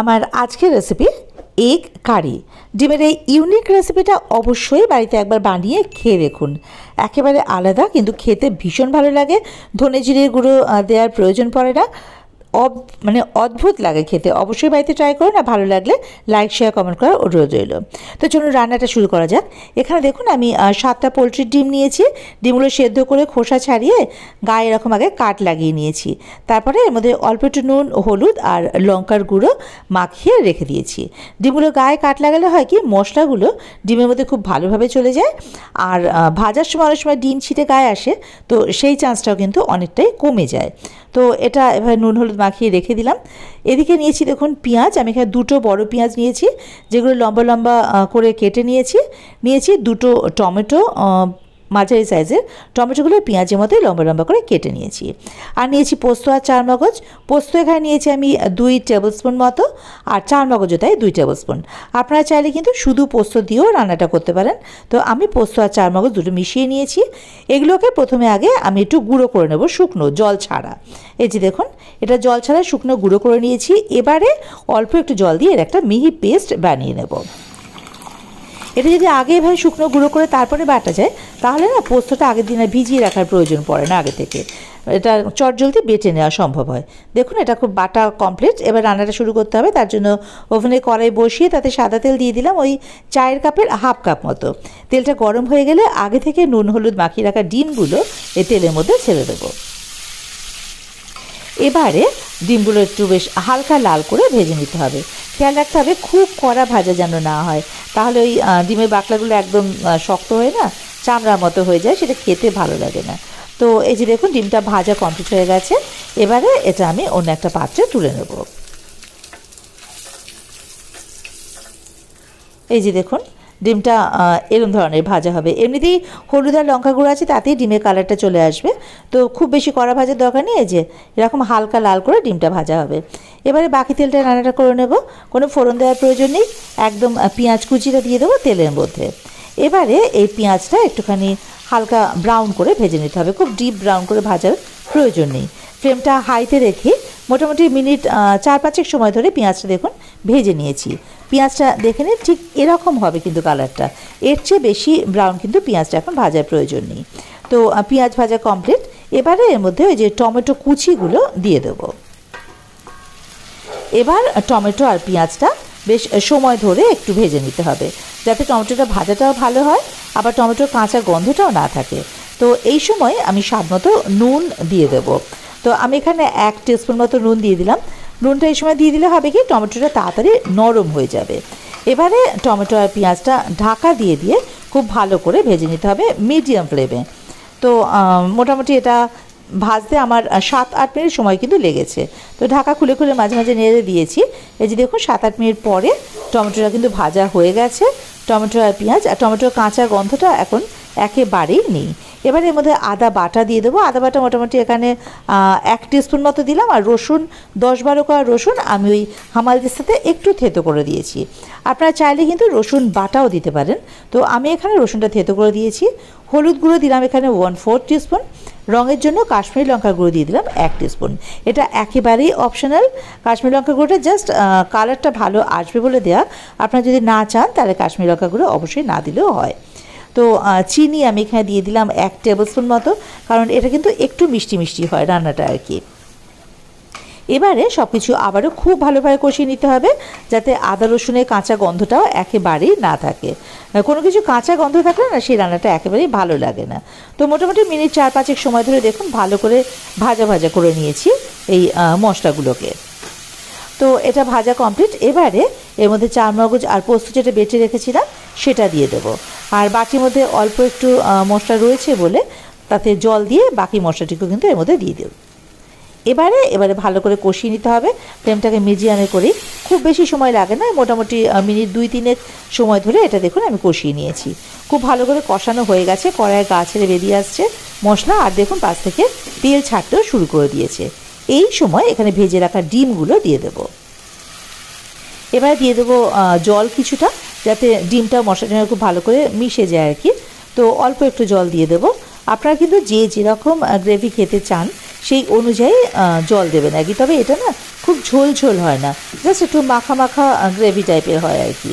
আমার আজকের recipe egg কারি। ডিমের এই ইউনিক রেসিপিটা অবশ্যই বাড়িতে একবার বানিয়ে খেয়ে দেখুন। একেবারে আলাদা, কিন্তু খেতে ভীষণ ভালো লাগে। ধনে জিরের গুঁড়ো দেওয়ার প্রয়োজন পড়ে না, মানে অদ্ভুত লাগে খেতে। অবশ্যই বাড়িতে ট্রাই করুন, আর ভালো লাগলে লাইক শেয়ার কমেন্ট করার অনুরোধ রইল। তো চলুন রান্নাটা শুরু করা যাক। এখানে দেখুন আমি 7টা পোলট্রির ডিম নিয়েছি। ডিমগুলো সেদ্ধ করে খোসা ছাড়িয়ে গায়ে এরকম আগে কাট লাগিয়ে নিয়েছি। তারপরে এর মধ্যে অল্প একটু নুন, হলুদ আর লঙ্কার গুঁড়ো মাখিয়ে রেখে দিয়েছি। ডিমগুলো গায়ে কাট লাগালে হয় কি, মশলাগুলো ডিমের মধ্যে খুব ভালোভাবে চলে যায়। আর ভাজার সময় অনেক সময় ডিম ছিটে গায়ে আসে, তো সেই চান্সটাও কিন্তু অনেকটাই কমে যায়। তো এটা এভাবে নুন হলুদ মাখিয়ে রেখে দিলাম। এদিকে নিয়েছি দেখুন পেঁয়াজ। আমি এখানে 2টো বড় পেঁয়াজ নিয়েছি, যেগুলো লম্বা লম্বা করে কেটে নিয়েছি 2টো টমেটো, মাঝারি সাইজের টমেটোগুলো পেঁয়াজের মধ্যে লম্বা লম্বা করে কেটে নিয়েছি। আর নিয়েছি পোস্ত আর চারমগজ। পোস্ত এখানে নিয়েছি আমি 2 টেবিল স্পুন মতো, আর চারমগজও তাই 2 টেবিল স্পুন। আপনারা চাইলে কিন্তু শুধু পোস্ত দিয়েও রান্নাটা করতে পারেন। তো আমি পোস্ত আর চারমগজ দুটো মিশিয়ে নিয়েছি। এগুলোকে প্রথমে আগে আমি একটু গুঁড়ো করে নেব, শুকনো, জল ছাড়া। এই যে দেখুন, এটা জল ছাড়া শুকনো গুঁড়ো করে নিয়েছি। এবারে অল্প একটু জল দিয়ে এর একটা মিহি পেস্ট বানিয়ে নেব। এটা যদি আগে এভাবে শুকনো গুঁড়ো করে তারপরে বাটা যায়, তাহলে না পোস্তটা আগের দিন আর ভিজিয়ে রাখার প্রয়োজন পড়ে না আগে থেকে। এটা চটজলদি বেটে নেওয়া সম্ভব হয়। দেখুন এটা খুব বাটা কমপ্লিট। এবার রান্নাটা শুরু করতে হবে। তার জন্য ওভেনে কড়াই বসিয়ে তাতে সাদা তেল দিয়ে দিলাম, ওই চায়ের কাপের হাফ কাপ মতো। তেলটা গরম হয়ে গেলে আগে থেকে নুন হলুদ মাখিয়ে রাখা ডিমগুলো এই তেলের মধ্যে ছেড়ে দেবো। এবারে ডিমগুলো একটু বেশ হালকা লাল করে ভেজে নিতে হবে। খেয়াল রাখতে হবে খুব কড়া ভাজা যেন না হয়, তাহলে ওই ডিমের বাকলাগুলো একদম শক্ত হয়ে না চামড়ার মতো হয়ে যায়, সেটা খেতে ভালো লাগে না। তো এই যে দেখুন ডিমটা ভাজা কমপ্লিট হয়ে গেছে। এবারে এটা আমি অন্য একটা পাত্রে তুলে নেব। এই যে দেখুন ডিমটা এরকম ধরনের ভাজা হবে। এমনিতেই হলুদ আর লঙ্কা গুঁড়ো আছে, তাতেই ডিমের কালারটা চলে আসবে। তো খুব বেশি কড়া ভাজার দরকার নেই। এই যে এরকম হালকা লাল করে ডিমটা ভাজা হবে। এবারে বাকি তেলটা রান্নাটা করে নেব। কোনো ফোড়ন দেওয়ার প্রয়োজন নেই, একদম পেঁয়াজ কুচিটা দিয়ে দেবো তেলের মধ্যে। এবারে এই পেঁয়াজটা একটুখানি হালকা ব্রাউন করে ভেজে নিতে হবে, খুব ডিপ ব্রাউন করে ভাজার প্রয়োজন নেই। ফ্লেমটা হাইতে রেখে মোটামুটি মিনিট 4-5 সময় ধরে পেঁয়াজটা দেখুন ভেজে নিয়েছি। পেঁয়াজটা দেখে নিন, ঠিক এরকম হবে কিন্তু কালারটা। এর চেয়ে বেশি ব্রাউন কিন্তু পেঁয়াজটা এখন ভাজার প্রয়োজন নেই। তো পেঁয়াজ ভাজা কমপ্লিট। এবারে এর মধ্যে ওই যে টমেটো কুচিগুলো দিয়ে দেবো। এবার টমেটো আর পেঁয়াজটা বেশ সময় ধরে একটু ভেজে নিতে হবে, যাতে টমেটোটা ভাজাটাও ভালো হয়, আবার টমেটোর কাঁচা গন্ধটাও না থাকে। তো এই সময় আমি স্বাদ মতো নুন দিয়ে দেবো। তো আমি এখানে 1 টিস্পুন মতো নুন দিয়ে দিলাম। নুনটা এই সময় দিয়ে দিলে হবে কি, টমেটোটা তাড়াতাড়ি নরম হয়ে যাবে। এবারে টমেটো আর পেঁয়াজটা ঢাকা দিয়ে খুব ভালো করে ভেজে নিতে হবে মিডিয়াম ফ্লেমে। তো মোটামুটি এটা ভাজতে আমার 7-8 মিনিট সময় কিন্তু লেগেছে। তো ঢাকা খুলে খুলে মাঝে মাঝে নেড়ে দিয়েছি। এই যে দেখুন 7-8 মিনিট পরে টমেটোটা কিন্তু ভাজা হয়ে গেছে। টমেটো আর পেঁয়াজ আর টমেটোর কাঁচা গন্ধটা এখন একেবারেই নেই। এবার এর মধ্যে আদা বাটা দিয়ে দেবো। আদা বাটা মোটামুটি এখানে 1 টিস্পুন মতো দিলাম। আর রসুন 10-12 কোয়া রসুন আমি ওই হামালদির সাথে একটু থেতো করে দিয়েছি। আপনারা চাইলে কিন্তু রসুন বাটাও দিতে পারেন। তো আমি এখানে রসুনটা থেতো করে দিয়েছি। হলুদ গুঁড়ো দিলাম এখানে 1/4 টিস্পুন। রঙের জন্য কাশ্মীরি লঙ্কার গুঁড়ো দিয়ে দিলাম 1 টিস্পুন। এটা একেবারেই অপশনাল। কাশ্মীরি লঙ্কা গুঁড়োটা জাস্ট কালারটা ভালো আসবে বলে দেওয়া। আপনারা যদি না চান তাহলে কাশ্মীরি লঙ্কা গুঁড়ো অবশ্যই না দিলেও হয়। তো চিনি আমি এখানে দিয়ে দিলাম 1 টেবিল স্পুন মতো, কারণ এটা কিন্তু একটু মিষ্টি মিষ্টি হয় রান্নাটা আর কি। এবারে সব কিছু আবারও খুব ভালোভাবে কষিয়ে নিতে হবে, যাতে আদা রসুনের কাঁচা গন্ধটাও একেবারেই না থাকে। কোনো কিছু কাঁচা গন্ধ থাকলে না সেই রান্নাটা একেবারেই ভালো লাগে না। তো মোটামুটি মিনিট 4-5 সময় ধরে দেখুন ভালো করে ভাজা ভাজা করে নিয়েছি এই মশলাগুলোকে। তো এটা ভাজা কমপ্লিট। এবারে এর মধ্যে চারমগজ আর পোস্ত যেটা বেটে রেখেছিলাম সেটা দিয়ে দেবো। আর বাটির মধ্যে অল্প একটু মশলা রয়েছে বলে তাতে জল দিয়ে বাকি মশলাটিকেও কিন্তু এর মধ্যে দিয়ে দেব। এবারে ভালো করে কষিয়ে নিতে হবে। ফ্লেমটাকে মিডিয়ামে করি, খুব বেশি সময় লাগে না, মোটামুটি মিনিট 2-3 সময় ধরে এটা দেখুন আমি কষিয়ে নিয়েছি। খুব ভালো করে কষানো হয়ে গেছে, কড়াইয়ের গা ছেড়ে বেরিয়ে আসছে মশলা, আর দেখুন পাশ থেকে তেল ছাড়তেও শুরু করে দিয়েছে। এই সময় এখানে ভেজে রাখা ডিমগুলো দিয়ে দেবো। এবারে দিয়ে দেবো জল কিছুটা, যাতে ডিমটা মশলার সঙ্গে খুব ভালো করে মিশে যায় আর কি। তো অল্প একটু জল দিয়ে দেবো। আপনারা কিন্তু যে যেরকম গ্রেভি খেতে চান সেই অনুযায়ী জল দেবেন আর কি। তবে এটা না খুব ঝোল ঝোল হয় না, জাস্ট একটু মাখা মাখা গ্রেভি টাইপের হয় আর কি।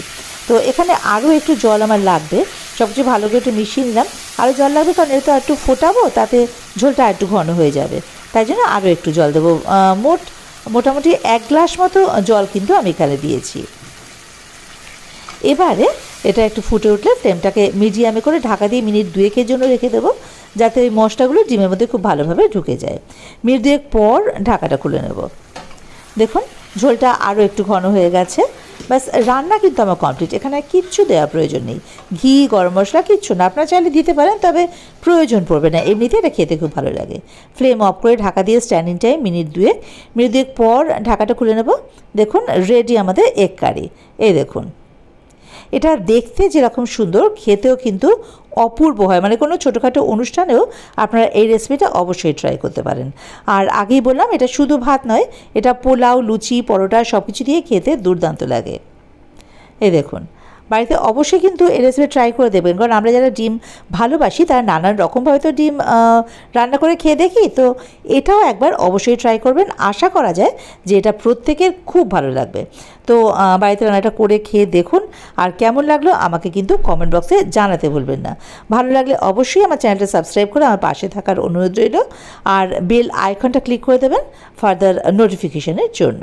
তো এখানে আরও একটু জল আমার লাগবে, সব কিছু ভালো করে একটু মিশিয়ে নিলাম। আরও জল লাগবে কারণ এটা তো একটু ফোটাবো, তাতে ঝোলটা একটু ঘন হয়ে যাবে, তাই জন্য আরও একটু জল দেবো। মোটামুটি 1 গ্লাস মতো জল কিন্তু আমি এখানে দিয়েছি। এবারে এটা একটু ফুটে উঠলে ফ্লেমটাকে মিডিয়ামে করে ঢাকা দিয়ে মিনিট 2-এর জন্য রেখে দেবো, যাতে ওই মশলাগুলো ডিমের মধ্যে খুব ভালোভাবে ঢুকে যায়। মিনিট 2 পর ঢাকাটা খুলে নেব। দেখুন ঝোলটা আরও একটু ঘন হয়ে গেছে। ব্যাস, রান্না কিন্তু আমার কমপ্লিট। এখানে কিচ্ছু দেওয়ার প্রয়োজন নেই, ঘি গরম মশলা কিচ্ছু না। আপনারা চাইলে দিতে পারেন, তবে প্রয়োজন পড়বে না, এমনিতে এটা খেতে খুব ভালো লাগে। ফ্লেম অফ করে ঢাকা দিয়ে স্ট্যান্ডিং টাইম মিনিট 2 পর ঢাকাটা খুলে নেব। দেখুন রেডি আমাদের এগ কারি। এই দেখুন, এটা দেখতে যেরকম সুন্দর, খেতেও কিন্তু অপূর্ব হয়। মানে কোনো ছোটোখাটো অনুষ্ঠানেও আপনারা এই রেসিপিটা অবশ্যই ট্রাই করতে পারেন। আর আগেই বললাম, এটা শুধু ভাত নয়, এটা পোলাও, লুচি, পরোটা সব কিছু দিয়ে খেতে দুর্দান্ত লাগে। এই দেখুন, বাড়িতে অবশ্যই কিন্তু এই রেসিপি ট্রাই করে দেবেন, কারণ আমরা যারা ডিম ভালোবাসি তারা নানান রকমভাবে তো ডিম রান্না করে খেয়ে দেখি। তো এটাও একবার অবশ্যই ট্রাই করবেন, আশা করা যায় যে এটা প্রত্যেকের খুব ভালো লাগবে। তো বাড়িতে রান্নাটা করে খেয়ে দেখুন, আর কেমন লাগলো আমাকে কিন্তু কমেন্ট বক্সে জানাতে ভুলবেন না। ভালো লাগলে অবশ্যই আমার চ্যানেলটা সাবস্ক্রাইব করে আমার পাশে থাকার অনুরোধ রইল, আর বেল আইকনটা ক্লিক করে দেবেন ফার্দার নোটিফিকেশনের জন্য।